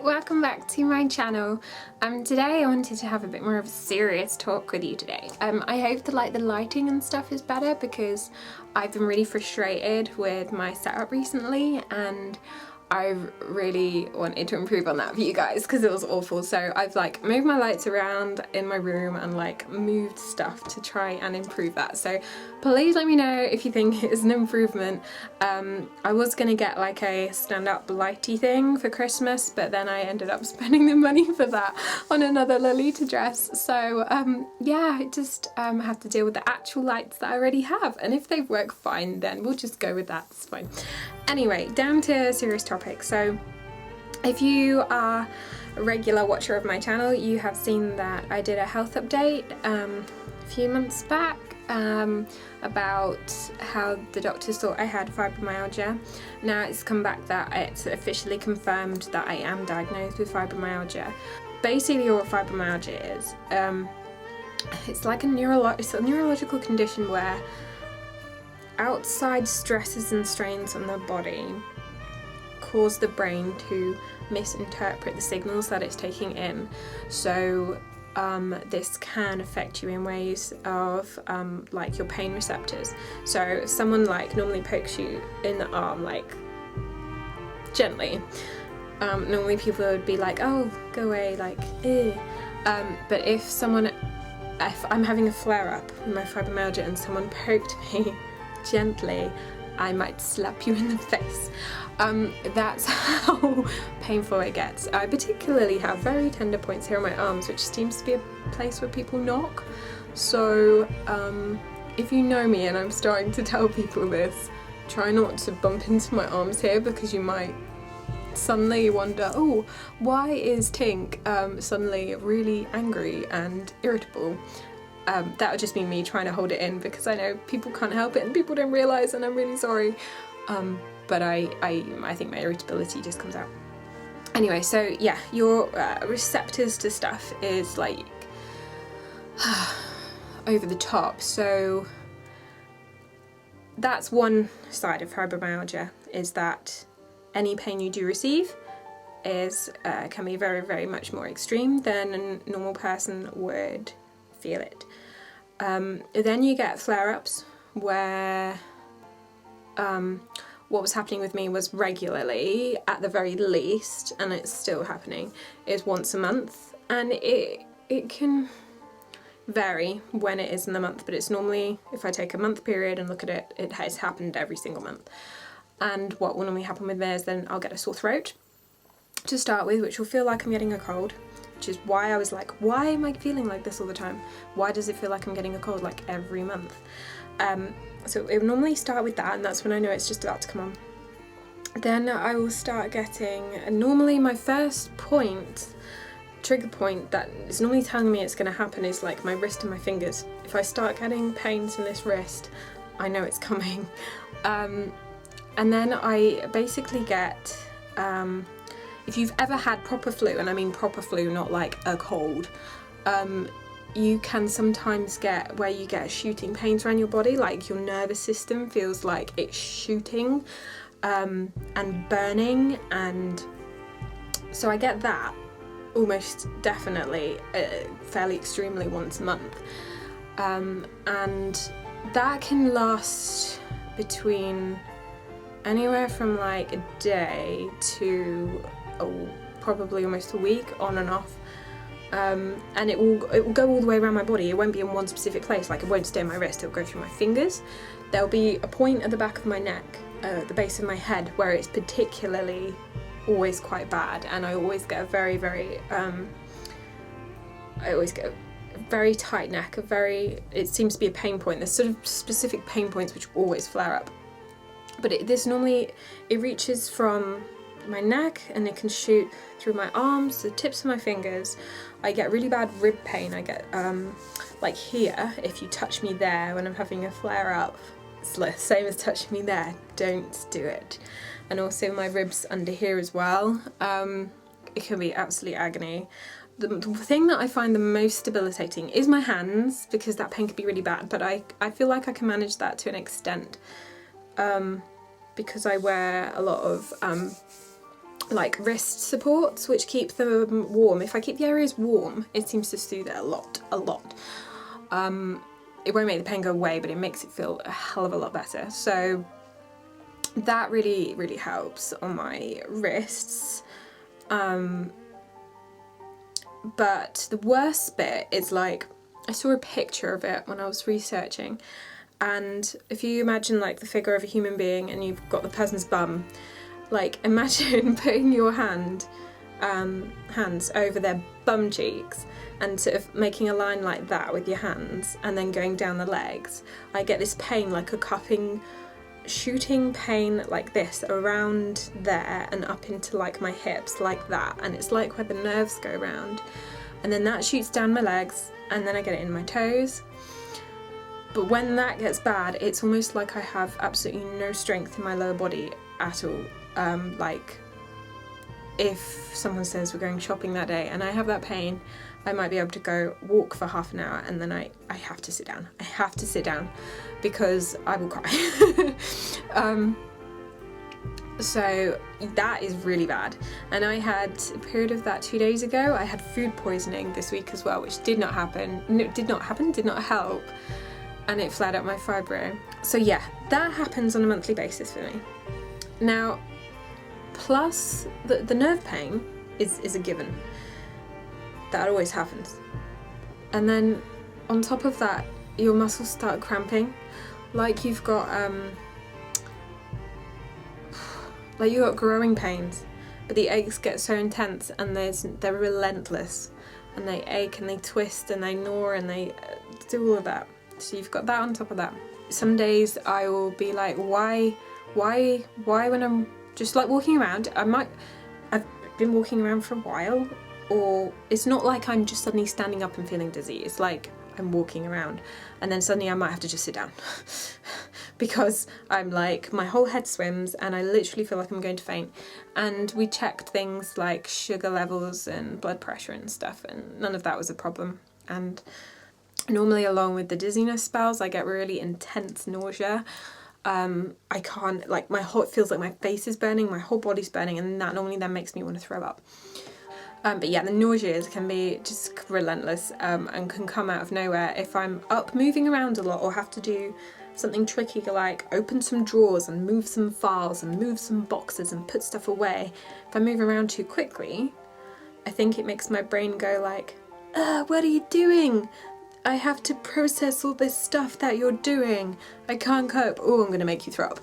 welcome back to my channel. Today I wanted to have a bit more of a serious talk with you today. I hope that the lighting and stuff is better because I've been really frustrated with my setup recently and I really wanted to improve on that for you guys because it was awful. So I've moved my lights around in my room and moved stuff to try and improve that. So please let me know if you think it is an improvement. I was gonna get a stand-up lighty thing for Christmas, but then I ended up spending the money for that on another Lolita dress. So yeah, I just have to deal with the actual lights that I already have, and if they work fine then we'll just go with that, it's fine. Anyway, down to a serious topic. So if you are a regular watcher of my channel, you have seen that I did a health update a few months back about how the doctors thought I had fibromyalgia. Now it's come back that it's officially confirmed that I am diagnosed with fibromyalgia. Basically what fibromyalgia is, it's like a neurological condition where outside stresses and strains on the body cause the brain to misinterpret the signals that it's taking in. So this can affect you in ways of your pain receptors. So if someone normally pokes you in the arm gently, normally people would be like, oh, go away, ew. But if I'm having a flare up with my fibromyalgia and someone poked me gently, I might slap you in the face. That's how painful it gets. I particularly have very tender points here on my arms, which seems to be a place where people knock. So if you know me and I'm starting to tell people this, try not to bump into my arms here because you might suddenly wonder, oh, why is Tink suddenly really angry and irritable? That would just be me trying to hold it in because I know people can't help it and people don't realise, and I'm really sorry. But I think my irritability just comes out. Anyway, so yeah, your receptors to stuff is over the top. So that's one side of fibromyalgia, is that any pain you do receive can be very, very much more extreme than a normal person would feel it. Then you get flare-ups where what was happening with me was regularly, at the very least, and it's still happening, is once a month, and it can vary when it is in the month, but it's normally, if I take a month period and look at it, it has happened every single month. And what will normally happen with me is then I'll get a sore throat to start with, which will feel like I'm getting a cold, which is why I was like, why am I feeling like this all the time? Why does it feel like I'm getting a cold every month? So it will normally start with that, and that's when I know it's just about to come on. Then I will start getting, normally my first trigger point that is normally telling me it's going to happen is my wrist and my fingers. If I start getting pains in this wrist, I know it's coming. And then I basically get, if you've ever had proper flu, and I mean proper flu, not a cold, you can sometimes get where you get shooting pains around your body, your nervous system feels like it's shooting and burning, and so I get that almost definitely fairly extremely once a month, and that can last between anywhere from a day to probably almost a week, on and off. And it will go all the way around my body. It won't be in one specific place, it won't stay in my wrist, it'll go through my fingers. There'll be a point at the back of my neck, the base of my head, where it's particularly always quite bad, and I always get a very, very tight neck, it seems to be a pain point. There's sort of specific pain points which always flare up. But this normally, it reaches from my neck and it can shoot through my arms, the tips of my fingers. I get really bad rib pain. I get here, if you touch me there when I'm having a flare up, it's the same as touching me there, don't do it. And also my ribs under here as well, it can be absolute agony. The thing that I find the most debilitating is my hands, because that pain can be really bad, but I feel like I can manage that to an extent, because I wear a lot of like wrist supports, which keep them warm. If I keep the areas warm, it seems to soothe it a lot. It won't make the pain go away, but it makes it feel a hell of a lot better. So that really, really helps on my wrists. But the worst bit is, like, I saw a picture of it when I was researching, and if you imagine like the figure of a human being and you've got the person's bum, like imagine putting your hands over their bum cheeks and sort of making a line like that with your hands and then going down the legs. I get this pain, like a cupping, shooting pain like this around there and up into like my hips like that, and it's like where the nerves go around, and then that shoots down my legs, and then I get it in my toes. But when that gets bad, it's almost like I have absolutely no strength in my lower body at all. Like if someone says we're going shopping that day and I have that pain, I might be able to go walk for half an hour, and then I have to sit down. I have to sit down because I will cry. So that is really bad. And I had a period of that 2 days ago. I had food poisoning this week as well, which did not help. And it flared up my fibro. So yeah, that happens on a monthly basis for me. Now, plus the nerve pain is a given. That always happens. And then on top of that, your muscles start cramping. Like you've got growing pains, but the aches get so intense and they're relentless, and they ache and they twist and they gnaw and they do all of that. So you've got that on top of that. Some days I will be like, why when I'm just like walking around, I've been walking around for a while, or it's not like I'm just suddenly standing up and feeling dizzy. It's like I'm walking around and then suddenly I might have to just sit down because I'm like, my whole head swims and I literally feel like I'm going to faint. And we checked things like sugar levels and blood pressure and stuff, and none of that was a problem. And normally, along with the dizziness spells, I get really intense nausea. I can't, like, it feels like my face is burning, my whole body's burning, and that normally then makes me want to throw up. But yeah, the nausea can be just relentless, and can come out of nowhere if I'm up moving around a lot or have to do something tricky like open some drawers and move some files and move some boxes and put stuff away. If I move around too quickly, I think it makes my brain go like, what are you doing? I have to process all this stuff that you're doing. I can't cope. Oh, I'm going to make you throw up.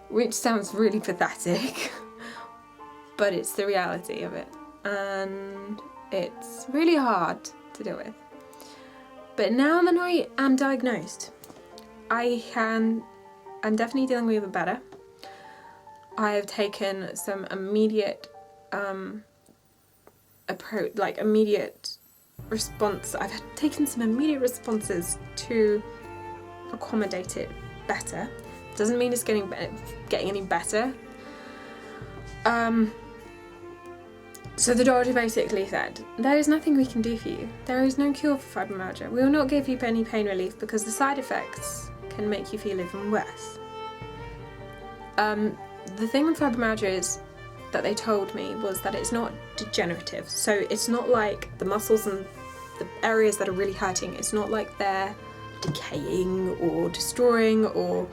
Which sounds really pathetic, but it's the reality of it. And it's really hard to deal with. But now that I am diagnosed, I'm definitely dealing with it better. I have taken some immediate immediate response. I've taken some immediate responses to accommodate it better. Doesn't mean it's getting any better. So the doctor basically said, there is nothing we can do for you. There is no cure for fibromyalgia. We will not give you any pain relief because the side effects can make you feel even worse. The thing with fibromyalgia is that they told me was that it's not degenerative. So it's not like the muscles and the areas that are really hurting, it's not like they're decaying or destroying, or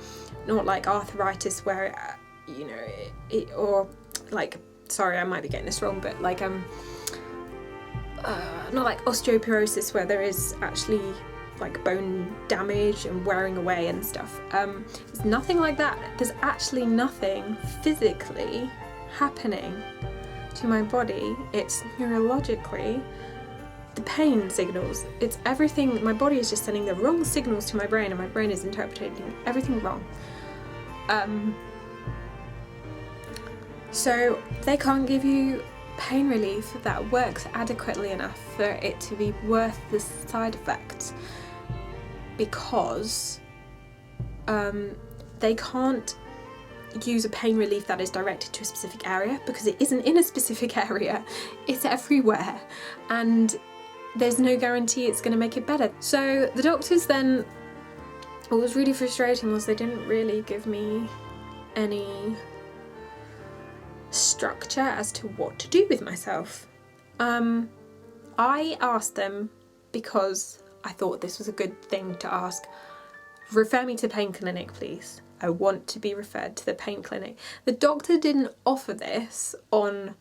not like arthritis where, or like, sorry, I might be getting this wrong, but like, not like osteoporosis where there is actually like bone damage and wearing away and stuff. There's nothing like that. There's actually nothing physically happening to my body. It's neurologically the pain signals. It's everything. My body is just sending the wrong signals to my brain, and my brain is interpreting everything wrong. So they can't give you pain relief that works adequately enough for it to be worth the side effects, because they can't use a pain relief that is directed to a specific area, because it isn't in a specific area, it's everywhere, and there's no guarantee it's going to make it better. So the doctors then, what was really frustrating was they didn't really give me any structure as to what to do with myself. I asked them because I thought this was a good thing to ask. Refer me to the pain clinic, please. I want to be referred to the pain clinic. The doctor didn't offer this on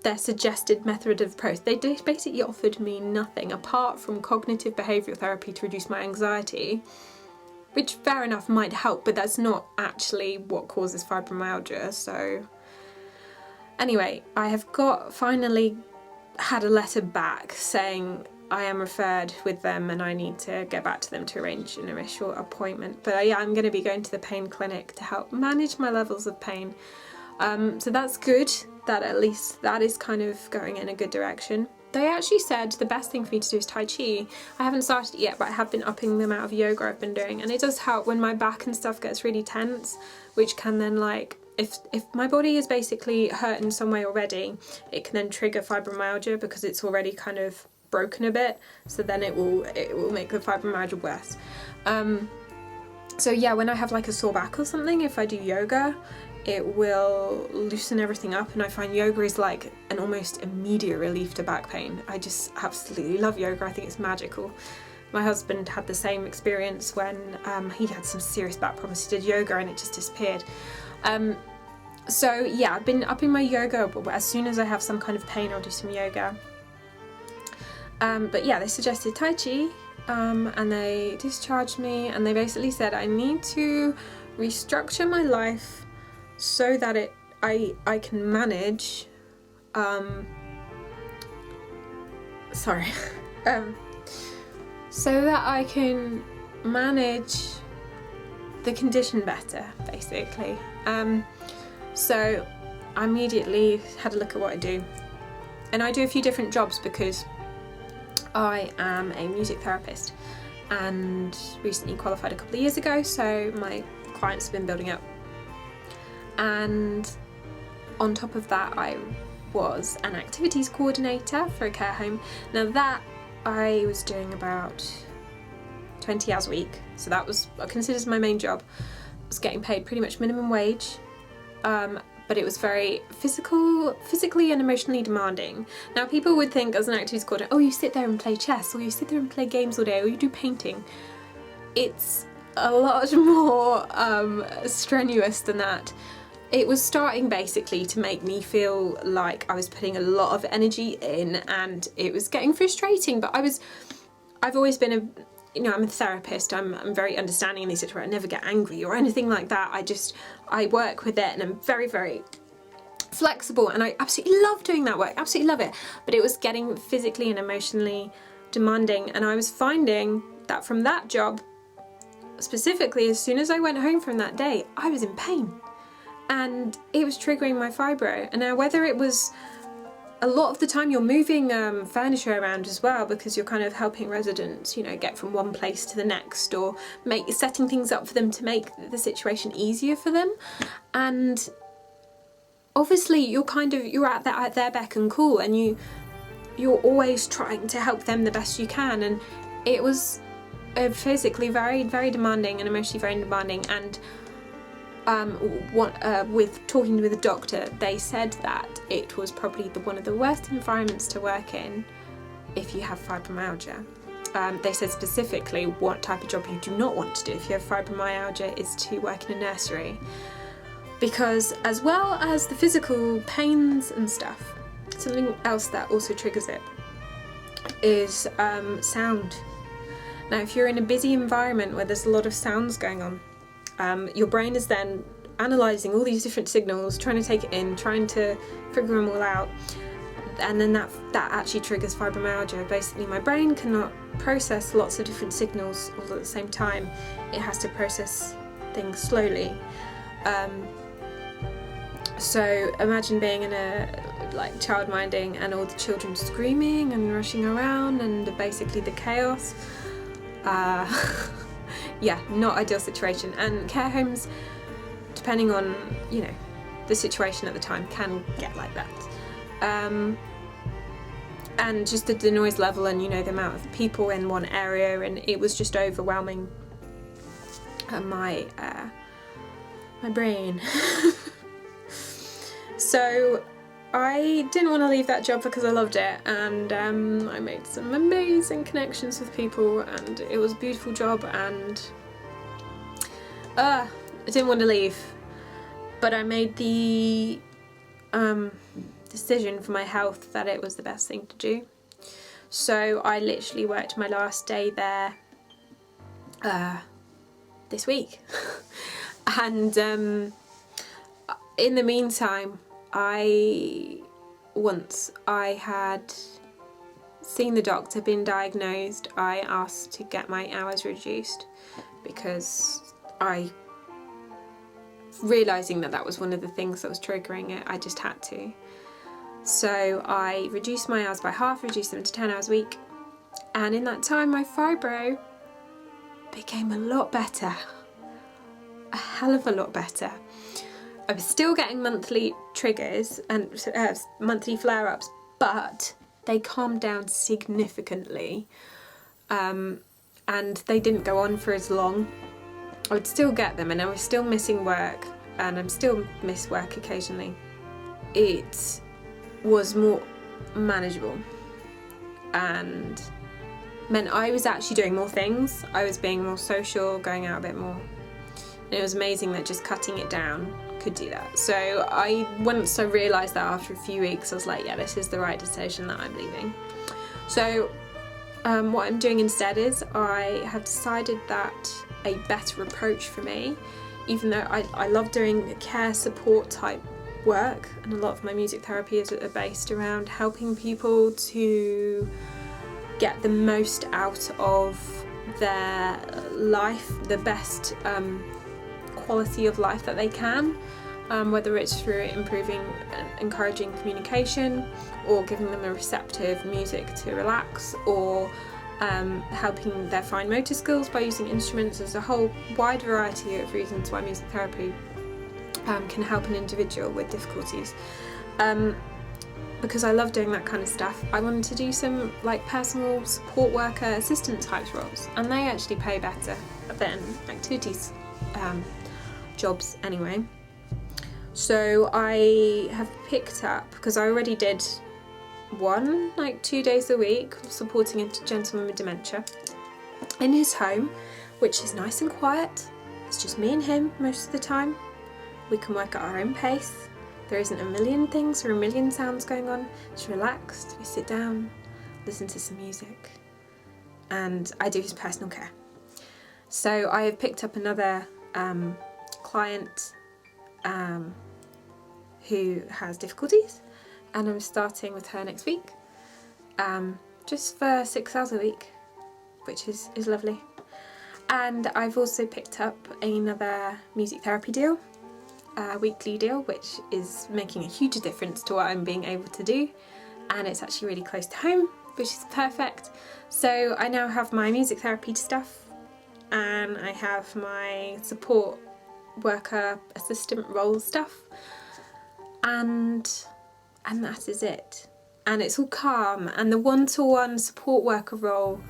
their suggested method of approach. They basically offered me nothing apart from cognitive behavioural therapy to reduce my anxiety, which fair enough might help, but that's not actually what causes fibromyalgia. So anyway, I have finally had a letter back saying I am referred with them and I need to get back to them to arrange an initial appointment. But yeah, I'm going to be going to the pain clinic to help manage my levels of pain. So that's good, that at least that is kind of going in a good direction. They actually said the best thing for me to do is Tai Chi. I haven't started it yet, but I have been upping the amount of yoga I've been doing, and it does help when my back and stuff gets really tense, which can then, like, if my body is basically hurt in some way already, it can then trigger fibromyalgia because it's already kind of broken a bit, so then it will make the fibromyalgia worse. So yeah, when I have like a sore back or something, if I do yoga, it will loosen everything up, and I find yoga is like an almost immediate relief to back pain. I just absolutely love yoga. I think it's magical. My husband had the same experience when he had some serious back problems. He did yoga and it just disappeared. So yeah, I've been upping my yoga, but as soon as I have some kind of pain, I'll do some yoga. But yeah, they suggested Tai Chi, and they discharged me, and they basically said I need to restructure my life so that I can manage, so that I can manage the condition better, basically. So I immediately had a look at what I do, and I do a few different jobs because I am a music therapist and recently qualified a couple of years ago, so my clients have been building up. And on top of that, I was an activities coordinator for a care home. Now that I was doing about 20 hours a week, so that was considered my main job. I was getting paid pretty much minimum wage, but it was very physically and emotionally demanding. Now people would think as an activities coordinator, oh, you sit there and play chess, or you sit there and play games all day, or you do painting. It's a lot more strenuous than that. It was starting basically to make me feel like I was putting a lot of energy in, and it was getting frustrating. But I've always been I'm a therapist. I'm very understanding in these situations. I never get angry or anything like that. I work with it, and I'm very, very flexible, and I absolutely love doing that work. Absolutely love it. But it was getting physically and emotionally demanding, and I was finding that from that job specifically, as soon as I went home from that day, I was in pain. And it was triggering my fibro. And now whether it was, a lot of the time you're moving furniture around as well, because you're kind of helping residents, get from one place to the next, or setting things up for them to make the situation easier for them. And obviously you're at their beck and call, and you're always trying to help them the best you can. And it was physically very, very demanding and emotionally very demanding. And with talking with a doctor, they said that it was probably one of the worst environments to work in if you have fibromyalgia. They said specifically what type of job you do not want to do if you have fibromyalgia is to work in a nursery, because as well as the physical pains and stuff, something else that also triggers it is sound. Now if you're in a busy environment where there's a lot of sounds going on, your brain is then analysing all these different signals, trying to take it in, trying to figure them all out, and then that actually triggers fibromyalgia. Basically my brain cannot process lots of different signals all at the same time. It has to process things slowly. So imagine being in a childminding and all the children screaming and rushing around and basically the chaos. Yeah, not ideal situation. And care homes, depending on the situation at the time, can get like that. And just the noise level and the amount of people in one area, and it was just overwhelming my brain. So I didn't want to leave that job because I loved it, and I made some amazing connections with people, and it was a beautiful job, and I didn't want to leave, but I made the decision for my health that it was the best thing to do. So I literally worked my last day there this week. And in the meantime, once I had seen the doctor, been diagnosed, I asked to get my hours reduced because realising that was one of the things that was triggering it, I just had to. So I reduced my hours by half, reduced them to 10 hours a week, and in that time my fibro became a lot better, a hell of a lot better. I was still getting monthly triggers and monthly flare-ups, but they calmed down significantly, and they didn't go on for as long. I would still get them, and I was still missing work, and I'm still miss work occasionally. It was more manageable and meant I was actually doing more things. I was being more social, going out a bit more, and it was amazing that just cutting it down could do that. So once I realised that after a few weeks, I was like, yeah, this is the right decision, that I'm leaving. So what I'm doing instead is I have decided that a better approach for me, even though I love doing care support type work, and a lot of my music therapy is based around helping people to get the most out of their life, the best quality of life that they can, whether it's through improving and encouraging communication, or giving them a receptive music to relax, or helping their fine motor skills by using instruments. There's a whole wide variety of reasons why music therapy can help an individual with difficulties. Because I love doing that kind of stuff, I wanted to do some like personal support worker assistant type roles, and they actually pay better than activities jobs anyway. So I have picked up, because I already did one, like 2 days a week, supporting a gentleman with dementia in his home, which is nice and quiet. It's just me and him most of the time. We can work at our own pace. There isn't a million things or a million sounds going on. It's relaxed. We sit down, listen to some music, and I do his personal care. So I have picked up another client who has difficulties, and I'm starting with her next week, just for 6 hours a week, which is lovely. And I've also picked up another music therapy deal, a weekly deal, which is making a huge difference to what I'm being able to do, and it's actually really close to home, which is perfect. So I now have my music therapy stuff, and I have my support worker assistant role stuff, and that is it. And it's all calm, and the one-to-one support worker role,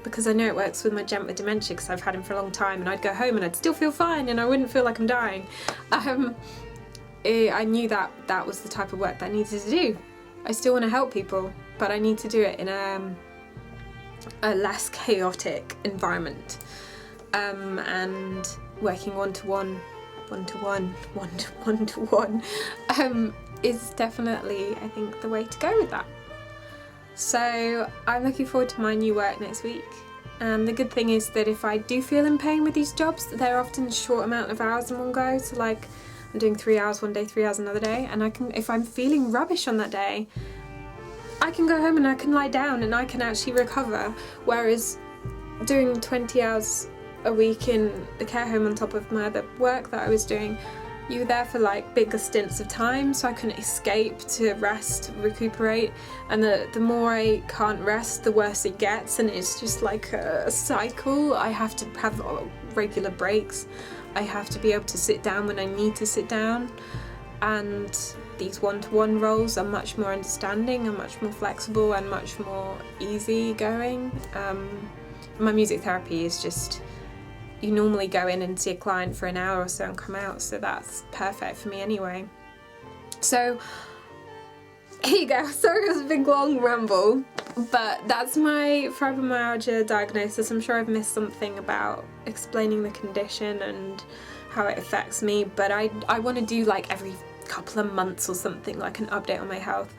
because I know it works with my gent with dementia, because I've had him for a long time, and I'd go home and I'd still feel fine and I wouldn't feel like I'm dying. I knew that was the type of work that I needed to do. I still want to help people, but I need to do it in a less chaotic environment, and working one-to-one is definitely, I think, the way to go with that. So I'm looking forward to my new work next week. And the good thing is that if I do feel in pain with these jobs, they're often a short amount of hours in one go. So like I'm doing 3 hours one day, 3 hours another day, and I can, if I'm feeling rubbish on that day, I can go home and I can lie down and I can actually recover. Whereas doing 20 hours a week in the care home on top of my other work that I was doing, you were there for like bigger stints of time, so I couldn't escape to rest, recuperate, and the more I can't rest, the worse it gets, and it's just like a cycle. I have to have regular breaks. I have to be able to sit down when I need to sit down, and these one-to-one roles are much more understanding and much more flexible and much more easygoing. My music therapy is just, you normally go in and see a client for an hour or so and come out, so that's perfect for me anyway. So here you go. Sorry it was a big long ramble, but that's my fibromyalgia diagnosis. I'm sure I've missed something about explaining the condition and how it affects me, but I want to do like every couple of months or something, like an update on my health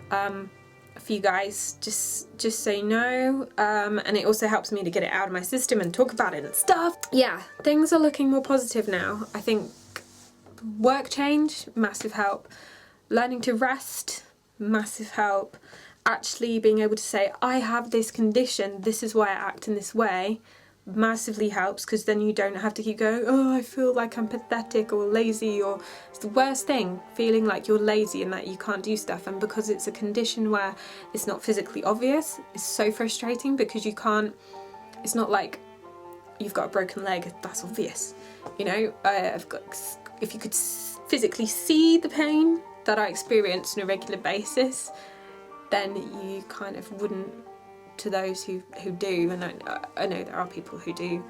for you guys, just so you know, and it also helps me to get it out of my system and talk about it and stuff. Yeah, things are looking more positive now. I think work change, massive help. Learning to rest, massive help. Actually being able to say, I have this condition, this is why I act in this way, massively helps, because then you don't have to keep going, oh, I feel like I'm pathetic or lazy, or it's the worst thing, feeling like you're lazy and that you can't do stuff. And because it's a condition where it's not physically obvious, it's so frustrating, because you can't, it's not like you've got a broken leg, that's obvious, you know. If you could physically see the pain that I experience on a regular basis, then you kind of wouldn't, to those who do, and I know there are people who do,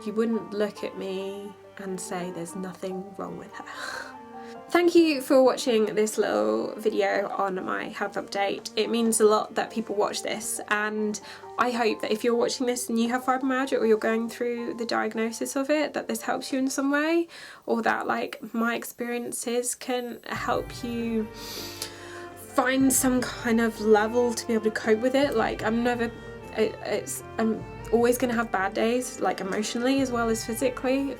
you wouldn't look at me and say there's nothing wrong with her. Thank you for watching this little video on my health update. It means a lot that people watch this, and I hope that if you're watching this and you have fibromyalgia, or you're going through the diagnosis of it, that this helps you in some way, or that like my experiences can help you find some kind of level to be able to cope with it. Like I'm always gonna have bad days, like emotionally as well as physically,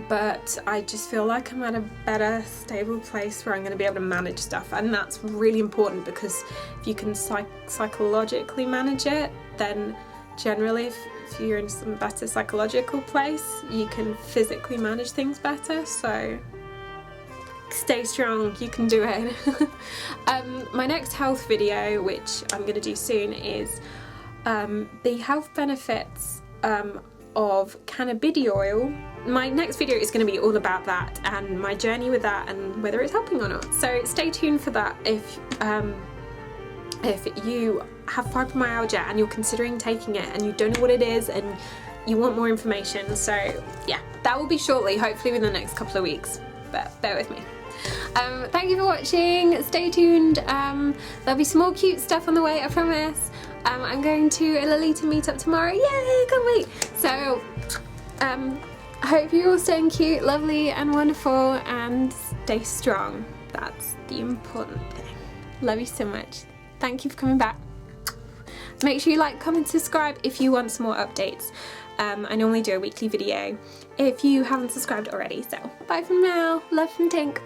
but I just feel like I'm at a better, stable place where I'm going to be able to manage stuff, and that's really important, because if you can psychologically manage it, then generally if you're in some better psychological place, you can physically manage things better. So stay strong, you can do it. My next health video, which I'm going to do soon, is the health benefits of cannabidiol. My next video is going to be all about that and my journey with that and whether it's helping or not. So stay tuned for that if you have fibromyalgia and you're considering taking it and you don't know what it is and you want more information. So yeah, that will be shortly, hopefully within the next couple of weeks, but bear with me. Thank you for watching, stay tuned, there'll be some more cute stuff on the way, I promise. I'm going to a Lolita meetup tomorrow, yay, can't wait. So I hope you're all staying cute, lovely and wonderful, and stay strong. That's the important thing. Love you so much. Thank you for coming back. Make sure you like, comment, subscribe if you want some more updates. I normally do a weekly video if you haven't subscribed already. So bye from now. Love from Tink.